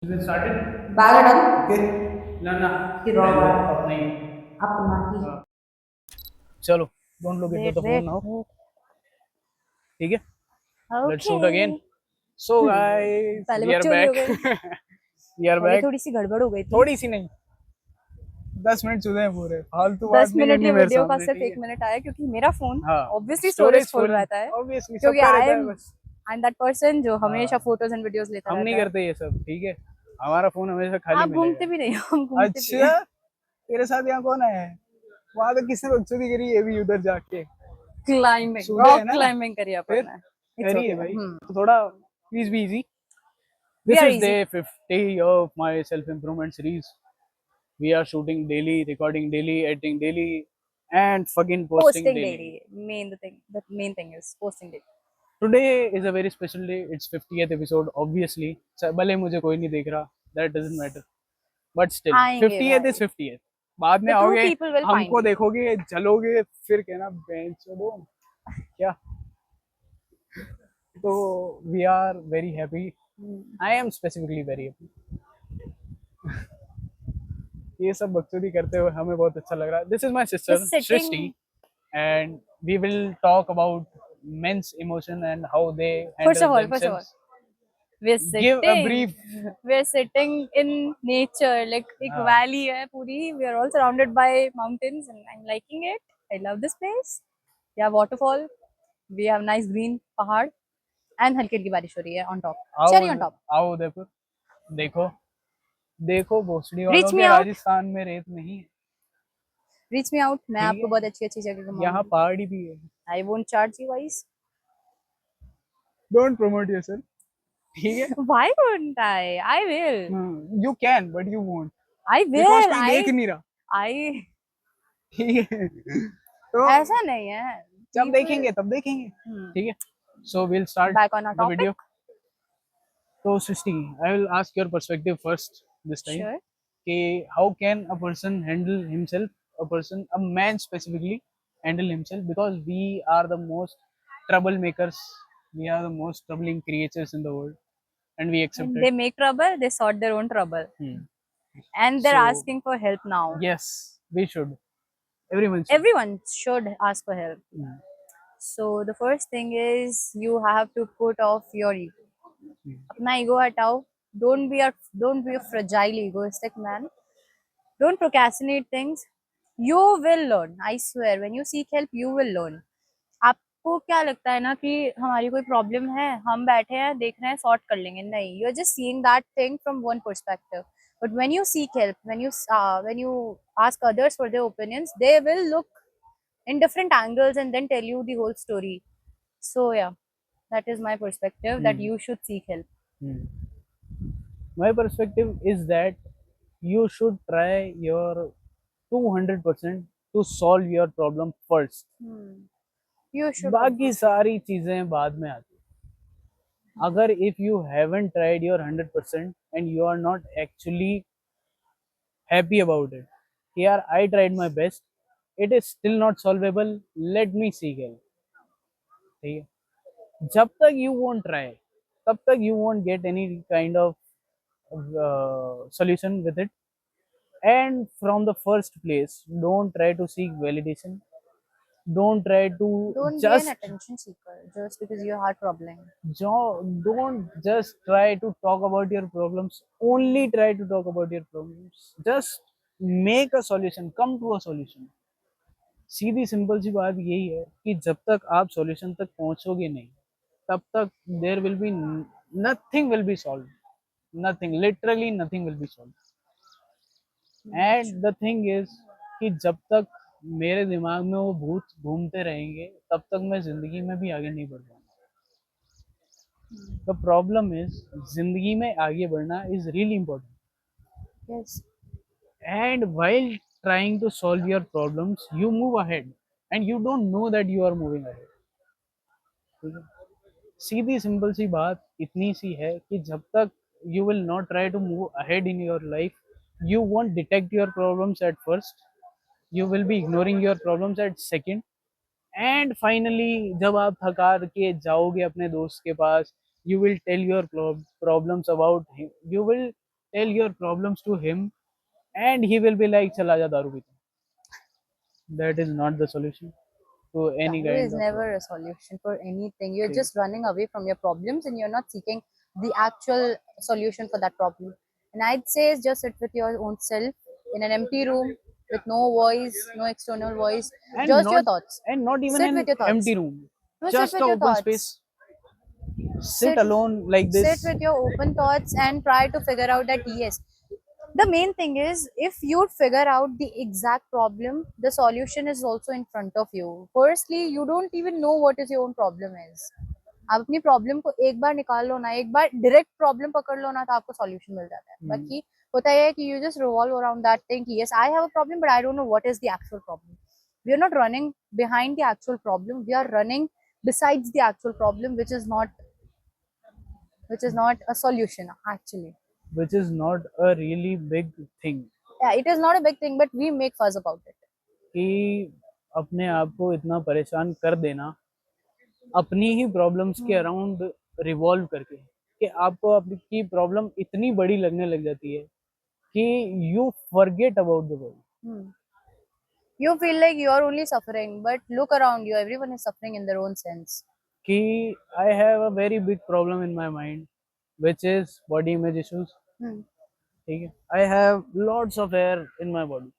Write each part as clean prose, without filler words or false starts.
Is it started? Balaram Okay. No, no. की रॉक अपना ही अपना ही हाँ, चलो don't look at wait the phone wait now. Wait ठीक है, let's okay shoot again. So guys पहले वी आर बकचोदी हो बैक गई। वी आर पहले बैक। थोड़ी सी गड़बड़ हो गई थी। थोड़ी सी नहीं, 10 मिनट चुके हैं पूरे, फालतू बात दस नहीं मिनट करनी के मेरे वीडियो का सामने, सिर्फ ठीक एक है। मिनट आया क्योंकि मेरा फोन हाँ, obviously storage storage full full, रहता है ऑब्वियसली क्योंकि सबका रहता है बस। आई एम दैट पर्सन जो हमेशा हाँ, फोटोज एंड वीडियोस लेता हम नहीं रहता है। करते ये सब, ठीक है। हमारा फोन हमेशा खाली आप घूमते मिलेगा। भी नहीं हो, हम घूमते भी हैं। अच्छा, तेरे साथ यहाँ कौन है? वहां तो किसने बकचोदी करी, ये भी उधर जाके क्लाइंबिंग, सूदे है रॉक ना। क्लाइंबिंग करिए फिर अपन ने। इट्स करिए ओके। भाई, तो थोड़ा please be easy. We This are is easy. day 50 of my self-improvement series. We are shooting daily, recording daily, editing daily, and fucking posting posting daily. Daily. Main thing is posting daily. Today is a very special day. It's 50th episode, obviously. भले मुझे कोई नहीं देख रहा, that doesn't matter. But still, आएंगे 50th is भाई। 50th. बाद में द ट्रू आओगे, पीपल विल फाइंड हमको यू। देखोगे, जलोगे, फिर कहना बेंच छोड़ो क्या। तो we are very happy. I am specifically very happy. ये सब बकचोदी करते हुए हमें बहुत अच्छा लग रहा है। This is my sister Just Srishti, sitting. And we will talk about men's emotion and how they First handle of all, first of all, themselves. we're Give a sitting. brief. We're sitting in nature. Like एक हाँ, valley है पूरी. We are all surrounded by mountains, and I'm liking it. I love this place. We have waterfall. We have nice green पहाड़, and हल्की हल्की बारिश हो रही है on top. आओ, Cherry on top. आओ उदयपुर, देखो, देखो भोसड़ी वालों Reach me के out. राजस्थान में रेत नहीं है। Reach me out. मैं ठीक आपको है, बहुत अच्छी अच्छी जगह यहाँ घुमाऊंगी. पहाड़ी भी है। I won't charge you guys. Don't promote yourself, ठीक है। Why won't I? I will. You can but you won't, I because will. कोई देख नहीं रहा, I ठीक है। तो ऐसा नहीं है. जब People. देखेंगे तब देखेंगे, Hmm. ठीक है। So will start Back on our the topic. Video. So, Srishti, I will ask your perspective first this time. Sure. कि how can a person handle himself, a man specifically, handle himself, because we are the most troublemakers, we are the most troubling creatures in the world, and we accept When it. they make trouble, they sort their own trouble. Hmm. And they're So, asking for help now. yes, we should. Everyone should. Everyone should ask for help. Hmm. So the first thing is you have to put off your ego. Hmm. अपना ego हटाओ. Don't be a fragile egoistic man. Don't procrastinate things. You will learn. I swear. When you seek help, you will learn. आपको क्या लगता है ना कि हमारी कोई प्रॉब्लम है, हम बैठे हैं देख रहे हैं सॉर्ट कर लेंगे, नहीं, you are just seeing that thing from one perspective. But when you seek help, when you ask others for their opinions, they will look in different angles and then tell you the whole story. So yeah, that is my perspective, that Hmm. you should seek help. Hmm. My perspective is that you should try your 200% to solve your problem first. You should बाकी obviously. सारी चीजें बाद में आती हैं। अगर if you haven't tried your 100% and you are not actually happy about it, यार I tried my best, it is still not solvable, let me seek help, ठीक है। जब तक यू वोंट ट्राई, तब तक you won't get any kind of solution with it. And from the first place, don't try to seek validation, don't try to Don't be an just attention seeker just because you are problem. don't just try to talk about your problems, only try to talk about your problems, just make a solution, come to a solution। सीधी simple सी बात यही है कि जब तक आप solution तक पहुंचोगे नहीं, तब तक there will be nothing will be solve, nothing, literally nothing will be solve. And the thing is कि जब तक मेरे दिमाग में वो भूत घूमते रहेंगे, तब तक मैं जिंदगी में भी आगे नहीं बढ़ पाऊंगा। द प्रॉब्लम इज, जिंदगी में आगे बढ़ना is really important, Yes. And while trying to solve your problems you move ahead and you don't know that you are moving ahead, ठीक है। सीधी सिंपल सी बात इतनी सी है कि जब तक you will not try to move ahead in your life, you won't detect your problems at first, you will be ignoring your problems at second, and finally जब आप थका के जाओगे अपने दोस्त के पास, you will tell your problems about him, you will tell your problems to him, and he will be like, "चला जा दारू पीते." That is not the solution to any Daru is kind of never problem. a solution for anything. You're Okay. just running away from your problems and you're not seeking the actual solution for that problem. And I'd say just sit with your own self in an empty room with no voice, no external voice, And just your not thoughts. and not even Sit with an your empty thoughts. room, No, sit just with a your open thoughts. space. Sit Sit alone like sit this. with your open thoughts and try to figure out that yes, the main thing is if you figure out the exact problem, the solution is also in front of you. Firstly, you don't even know what is your own problem is. आप अपनी problem को एक बार निकाल लो ना, एक बार direct problem पकड़ लो ना, तो आपको सॉल्यूशन मिल जाता है. बाकी होता है कि you just revolve around that thing कि yes I have a problem but I don't know what is the actual problem. We are not running behind the actual problem, we are running besides the actual problem, which is not a solution actually. Which is not a really big thing. Yeah, it is not a big thing, but we make fuss about it. कि अपने आप को इतना परेशान कर देना अपनी ही problems के अराउंड रिवॉल्व करके, कि आपको आपकी प्रॉब्लम इतनी बड़ी लगने लग जाती है कि you forget about the world. Hmm. You feel like you are only suffering, but look around you, everyone is suffering in their own sense. कि I have a very big problem in my mind which is body image issues. Hmm. ठीक है, I have lots of hair in my body.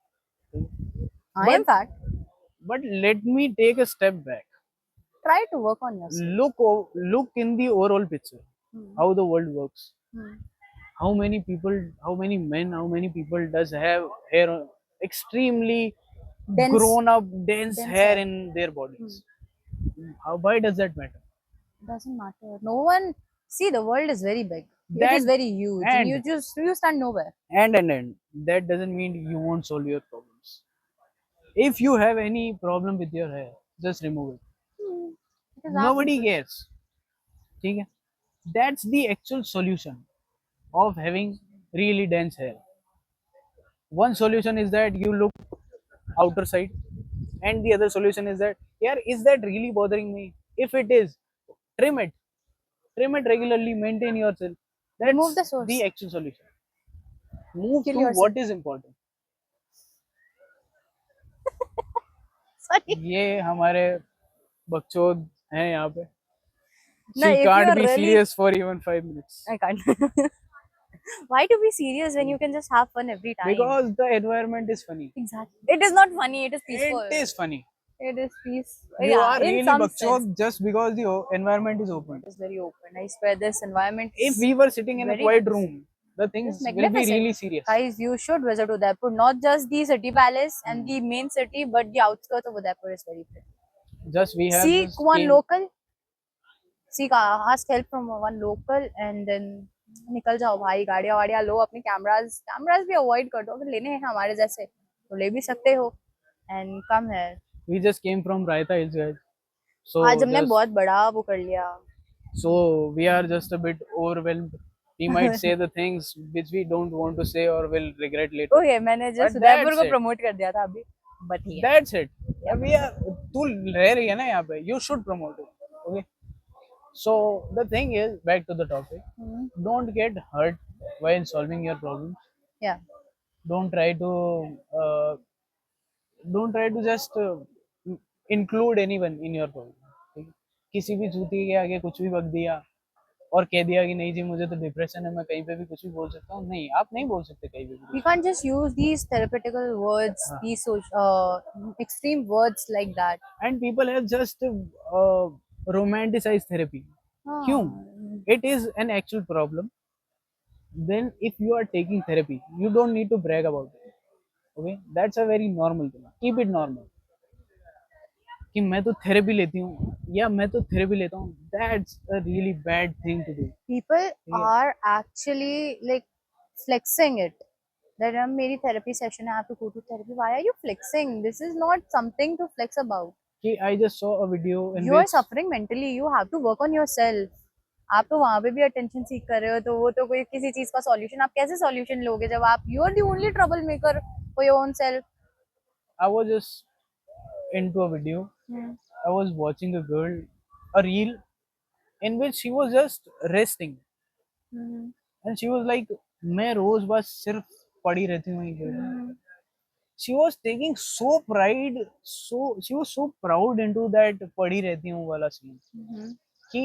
I am but fat. Let me take a step back. Try to work on yourself. Look in the overall picture, Hmm. how the world works. Hmm. How many people, how many men, how many people does have hair, extremely Dense, grown up dense dense hair hair. in their bodies? Why does that matter? Doesn't matter. No one. See, the world is very big. It That is very huge, and and you stand nowhere. and that doesn't mean you won't solve your problems. If you have any problem with your hair, just remove it. Hmm. It is our Nobody people. cares. ठीक है? That's the actual solution of having really dense hair. One solution is that you look outer side, and the other solution is that, yeah, is that really bothering me? If it is, trim it. Trim it regularly, maintain yourself. Remove That's the the source. actual solution. Move Kill to yourself. what is important. Sorry. ये हमारे बकचोद हैं यहाँ पे. No, She if you can't are be really, serious for even 5 minutes I can't. Why to be serious when you can just have fun every time? because the environment is funny. Exactly. It is not funny. It is It peaceful. is funny. It is peace. You Yeah, are in really some sense, bakchod just because the environment is open. it is very open. I swear, this environment If is we were sitting in a very quiet nice. room, the It is things will be magnificent. really serious. Guys, you should visit Udaipur. Not just the city palace and the main city, but the outskirts of Udaipur is very pretty. Just we have Seek just one came. local. Seek ask help from one local and then निकल जाओ भाई. गाड़ियाँ वाड़ियाँ लो, अपने cameras भी avoid कर दो. अगर लेने हैं हमारे जैसे तो ले भी सकते हो. And come here. We just came from Raita Hills, guys. आज So हमने बहुत बड़ा वो कर लिया. we are just a bit overwhelmed. We might say the things which we don't want to say or will regret later. Okay, मैंने just But Udaipur that's को it. Promote कर दिया था अभी. बट ठीक है. That's it. We are. तू रह रही है ना यहाँ पे. You should promote it. Okay. So the thing is, back to the topic. Don't get hurt while solving your problems. Yeah. Don't try to uh, don't try to just include anyone in your problem. ठीक है? किसी भी चूती के आगे कुछ भी बक दिया और कह दिया कि नहीं जी मुझे तो डिप्रेशन है, मैं कहीं पे भी कुछ भी बोल सकता हूँ. नहीं, आप नहीं बोल सकते कहीं पे भी. We can't just use these therapeutical words, these extreme words like that. And people have just romanticized therapy. क्यों? It is an actual problem. Then if you are taking therapy, you don't need to brag about it. Okay, that's a very normal thing. Keep it normal. कि मैं तो therapy लेती हूँ या मैं तो therapy लेता हूँ. That's a really bad thing to do. People are actually like flexing it. That मेरी therapy session है, I have to go to therapy. Why are you flexing? This is not something to flex about. कि I just saw a video in You are which suffering mentally. You have to work on yourself. आप तो वहाँ पे भी attention seek कर रहे हो, तो वो तो कोई किसी चीज का solution. आप कैसे solution लोगे जब आप you are the only troublemaker for your own self. I was just into a video. I was watching a girl, a reel in which she was just resting, and she was like मैं रोज बस सिर्फ पड़ी रहती हूँ वहीं। She was taking so pride, so she was so proud into that पड़ी रहती हूँ वाला scene कि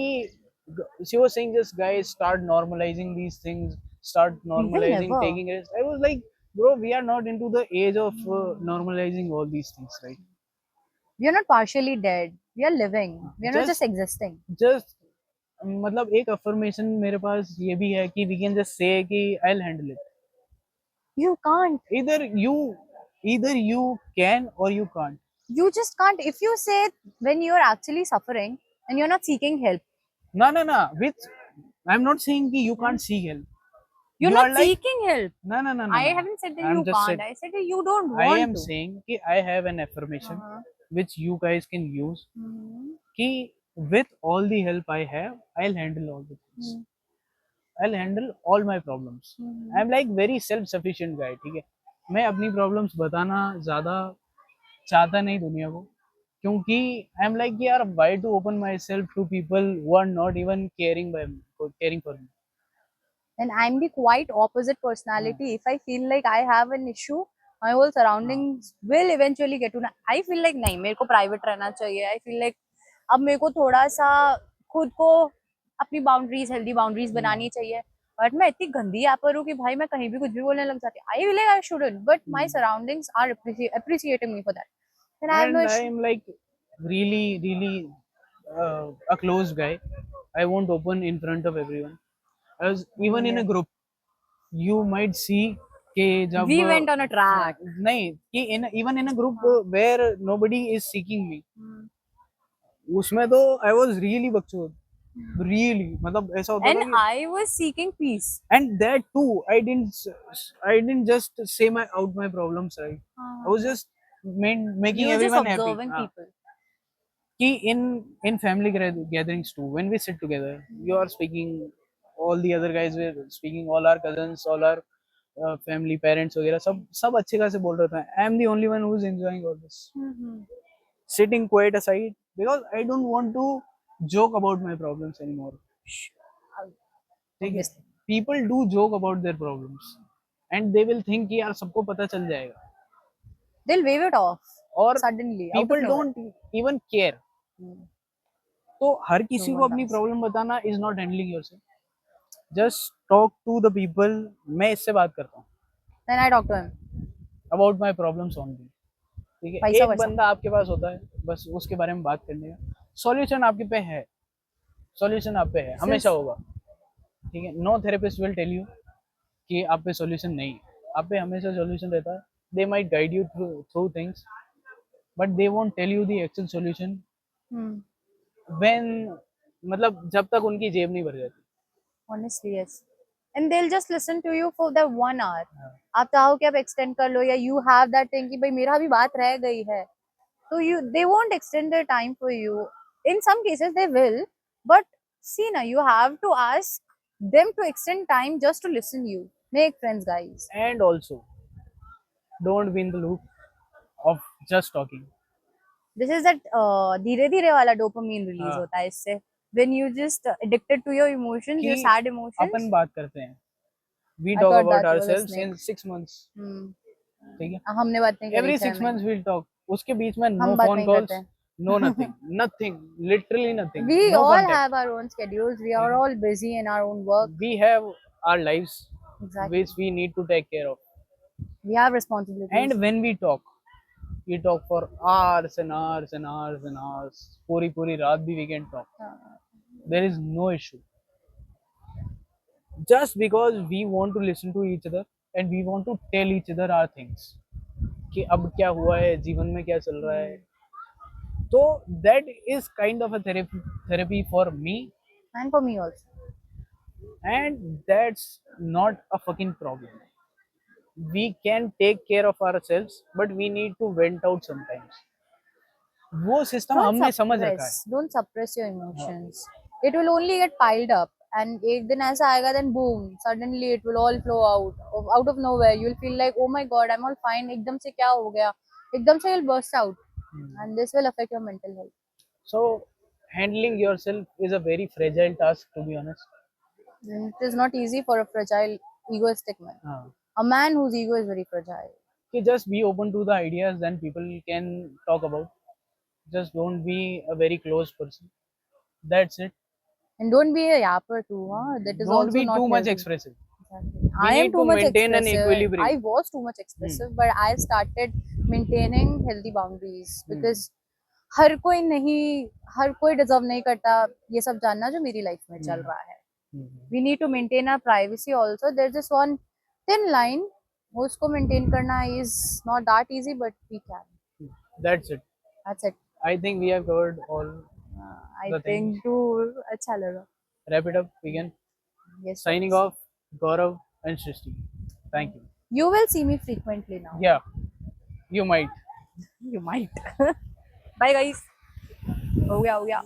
she was saying just guys start normalizing these things, start We will normalizing never. taking rest. I was like, bro, we are not into the age of normalizing all these things, right? We are not partially dead. We are living. We are not just Just existing. just मतलब एक affirmation मेरे पास ये भी है कि we can just say कि I'll handle it. You can't. Either you can or you can't. You just can't. If you say when you are actually suffering and you're not seeking help, No. Which I'm not saying कि you can't seek help. you're You not are like seeking help. no. I haven't said that I'm you just can't. said I said that you don't I want am to. saying कि I have an affirmation Uh-huh. which you guys can use Mhm. कि with all the help I have, I'll handle all the things. I'll handle all my problems. I'm like very self-sufficient guy. ठीक है मैं अपनी problems बताना ज़्यादा चाहता नहीं दुनिया को क्योंकि आई एम लाइक यार why to open myself to people who are not even caring for me And I'm the quite opposite personality. If I feel like I have an issue, my whole surroundings will eventually get to know. I feel like नहीं मेरे को private रहना चाहिए. I feel like अब मेरे को थोड़ा सा खुद को अपनी बाउंड्रीज हेल्दी बाउंड्रीज बनानी चाहिए. बट मैं इतनी गंदी ऐपर हूँ कि भाई मैं कहीं भी कुछ भी बोलने लग जाती हूँ. I feel like I shouldn't, but my surroundings are appreciating me for that. And I have no and I issue. Am like really a close guy. I won't open in front of everyone. I was even in a group. You might see कि जब We went on a track. नहीं कि in even in a group where nobody is seeking me उसमें तो I was really बकचोद really मतलब ऐसा होता And था कि I was seeking peace. and that too I didn't just say my problems, right? I was just You making were just everyone happy. observing people. कि in family gatherings too, when we sit together, you are speaking, all the other guys were speaking, all our cousins, all our family parents वगैरह सब अच्छे खासे बोल रहे थे. I am the only one who is enjoying all this, sitting quiet aside because I don't want to joke about my problems anymore. ठीक है Obviously. people do joke about their problems and they will think कि यार सबको पता चल जाएगा They'll wave it off और suddenly out of people nowhere. don't even care. तो हर No किसी को one अपनी does. प्रॉब्लम बताना is not handling yourself. Just talk to the people. मैं इससे बात करता हूँ Then I talk to him. About my problems only. ठीक है Vice एक versa. बंदा आपके पास होता है बस उसके बारे में बात करने का. सॉल्यूशन आपके पे है. सॉल्यूशन आप पे है हमेशा Since होगा. ठीक है no therapist will tell you कि आप पे सॉल्यूशन नहीं है. आप पे हमेशा सॉल्यूशन रहता है. They might guide you through things but they won't tell you the actual solution when मतलब जब तक उनकी जेब नहीं भर जाती. honestly yes. And they'll just listen to you for that 1 hour. आप चाहो कि आप extend कर लो या you have that thing कि भाई मेरा अभी बात रह गई है. So they won't extend their time for you. In some cases they will, but see na, you have to ask them to extend time just to listen you. Make friends, guys. And also don't be in the loop of just talking. This is that धीरे धीरे वाला dopamine release हाँ होता है इससे. When you just addicted to your emotions, your कि sad अपन emotions. बात करते हैं. We I talk thought about that was a ourselves snake. in 6 months. Hmm. ठीक है हमने बात नहीं करी every 6 6 months महीने. we'll talk. उसके बीच में no हम बात phone नहीं calls, करते. no nothing, literally nothing, We no all contact. have our own schedules. We are all busy in our own work. We have our lives Exactly. which we need to take care of. We have responsibilities. And when we talk for hours and hours and hours and hours. पूरी रात भी we can talk. There is no issue. Just because we want to listen to each other and we want to tell each other our things कि अब क्या हुआ है जीवन में क्या चल रहा है. तो that is kind of a therapy for me And for me also. and that's not a fucking problem. We can take care of ourselves but we need to vent out sometimes. वो system हमने समझ रखा है. Don't suppress your emotions. It will only get piled up. And एक दिन ऐसा आएगा, then boom, suddenly it will all flow out of nowhere. You'll feel like, oh my god, I'm all fine. एकदम से क्या हो गया? एकदम से you'll burst out, and this will affect your mental health. So handling yourself is a very fragile task to be honest. And it is not easy for a fragile egoistic man. हाँ A man whose ego is very fragile. कि just be open to the ideas, then people can talk about. Just don't be a very close person. That's it. And don't be a yapper too, huh? That is Don't also be not too much healthy. expressive. Exactly. We I am need too to much maintain an expressive. equilibrium. I was too much expressive, but I started maintaining healthy boundaries because हर कोई नहीं, हर कोई deserve नहीं करता ये सब जानना जो मेरी लाइफ में चल रहा है. We need to maintain our privacy also. There's just one thin line. उसको maintain करना is not that easy, but we can. That's it. That's it. I think we have covered all I the things. think too अच्छा लगा. Wrap it up. Begin. Yes. Signing yes. off, Gaurav and Shrishti. Thank you. You will see me frequently now. Yeah, you might. You might. Bye guys. हो गया.